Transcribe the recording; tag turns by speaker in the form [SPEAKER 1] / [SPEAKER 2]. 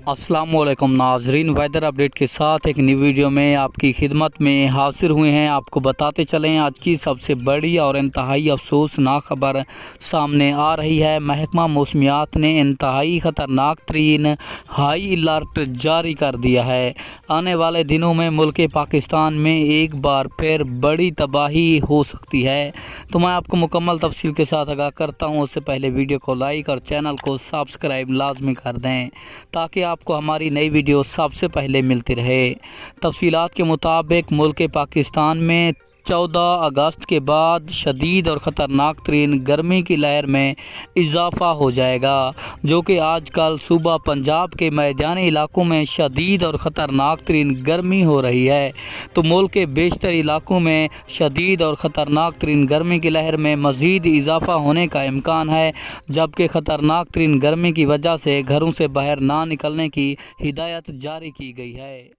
[SPEAKER 1] अस्सलाम वालेकुम नाजरीन, वेदर अपडेट के साथ एक नई वीडियो में आपकी खिदमत में हाजिर हुए हैं। आपको बताते चलें आज की सबसे बड़ी और इंतहाई अफसोसनाक खबर सामने आ रही है। महकमा मौसमियात ने इंतहाई ख़तरनाक तरीन हाई अलर्ट जारी कर दिया है। आने वाले दिनों में मुल्क पाकिस्तान में एक बार फिर बड़ी तबाही हो सकती है। तो मैं आपको मुकम्मल तफसील के साथ आगाह करता हूँ। उससे पहले वीडियो को लाइक और चैनल को सब्सक्राइब लाजमी कर दें ताकि आपको हमारी नई वीडियो सबसे पहले मिलती रहे। तफसीलात के मुताबिक मुल्क पाकिस्तान में 14 अगस्त के बाद शदीद और ख़तरनाक तरीन गर्मी की लहर में इजाफ़ा हो जाएगा, जो कि आजकल सूबा पंजाब के मैदानी इलाकों में शदीद और ख़तरनाक तरीन गर्मी हो रही है। तो मुल्क के बेशतर इलाकों में शदीद और ख़तरनाक तरीन गर्मी की लहर में मज़ीद इजाफ़ा होने का इम्कान है, जबकि ख़तरनाक तरीन गर्मी की वजह से घरों से बाहर ना निकलने की हिदायत जारी की गई है।